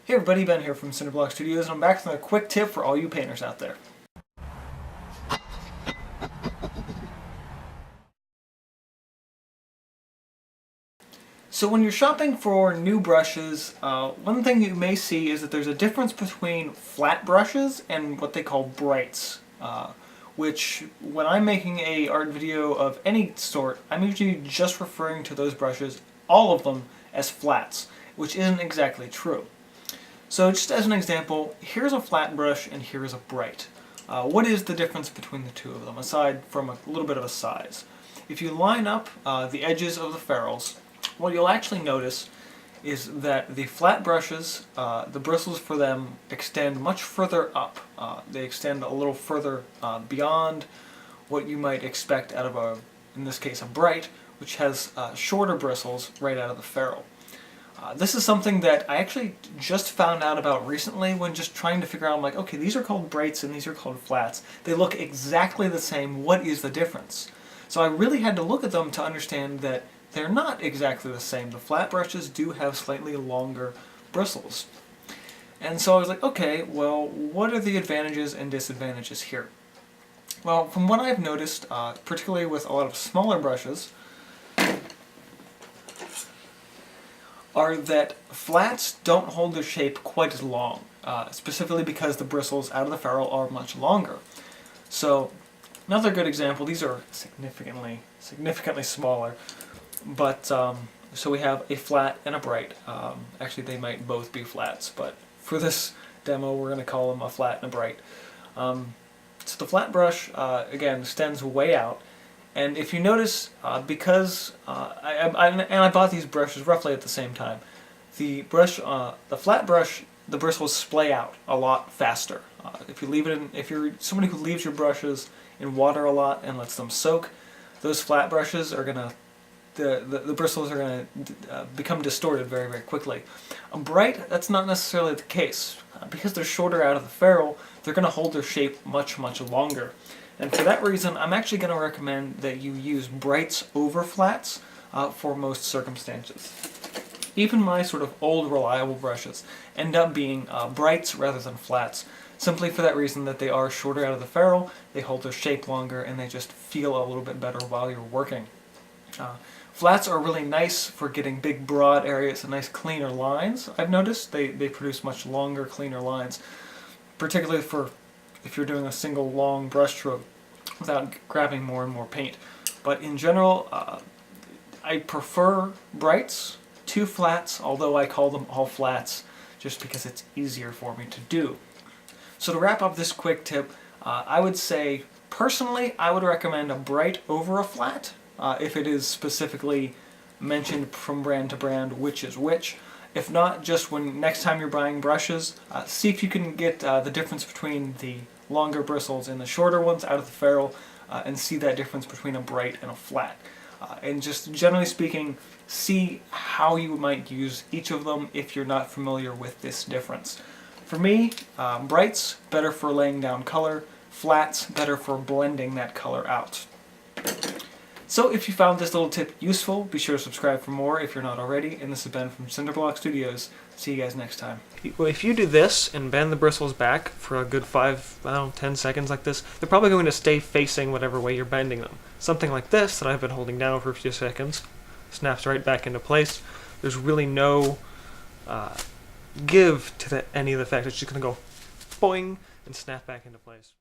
Hey everybody, Ben here from Cinderblock Studios, and I'm back with another quick tip for all you painters out there. So when you're shopping for new brushes, one thing you may see is that there's a difference between flat brushes and what they call brights. Which, when I'm making a art video of any sort, I'm usually just referring to those brushes, all of them, as flats, which isn't exactly true. So just as an example, here's a flat brush and here's a bright. What is the difference between the two of them, aside from a little bit of a size? If you line up the edges of the ferrules, what you'll actually notice is that the flat brushes, the bristles for them extend much further up. They extend a little further beyond what you might expect out of in this case, a bright, which has shorter bristles right out of the ferrule. This is something that I actually just found out about recently when just trying to figure out, I'm like, okay, these are called brights and these are called flats. They look exactly the same. What is the difference? So I really had to look at them to understand that they're not exactly the same. The flat brushes do have slightly longer bristles. And so I was like, okay, well, what are the advantages and disadvantages here? Well, from what I've noticed, particularly with a lot of smaller brushes, are that flats don't hold their shape quite as long, specifically because the bristles out of the ferrule are much longer. So another good example, these are significantly smaller, but so we have a flat and a bright. Actually, they might both be flats, but for this demo we're going to call them a flat and a bright. So the flat brush, again, extends way out. And if you notice, because I bought these brushes roughly at the same time, the flat brush, the bristles splay out a lot faster. If you leave it in, if you're somebody who leaves your brushes in water a lot and lets them soak, those flat brushes are gonna, the bristles are gonna become distorted very, very quickly. A bright, that's not necessarily the case. Because they're shorter out of the ferrule, they're gonna hold their shape much, much longer. And for that reason, I'm actually going to recommend that you use brights over flats for most circumstances. Even my sort of old reliable brushes end up being brights rather than flats, simply for that reason that they are shorter out of the ferrule, they hold their shape longer, and they just feel a little bit better while you're working. Flats are really nice for getting big broad areas and nice cleaner lines. I've noticed they produce much longer, cleaner lines, particularly for if you're doing a single long brush stroke without grabbing more and more paint. But in general, I prefer brights to flats, although I call them all flats just because it's easier for me to do. So to wrap up this quick tip, I would say, personally, I would recommend a bright over a flat, if it is specifically mentioned from brand to brand which is which. If not, just when next time you're buying brushes, see if you can get the difference between the longer bristles and the shorter ones out of the ferrule, and see that difference between a bright and a flat. And just generally speaking, see how you might use each of them if you're not familiar with this difference. For me, brights, better for laying down color, flats, better for blending that color out. So if you found this little tip useful, be sure to subscribe for more if you're not already, and this has been from Cinderblock Studios. See you guys next time. Well, if you do this and bend the bristles back for a good 10 seconds like this, they're probably going to stay facing whatever way you're bending them. Something like this that I've been holding down for a few seconds snaps right back into place. There's really no give to any of the fact. It's just going to go boing and snap back into place.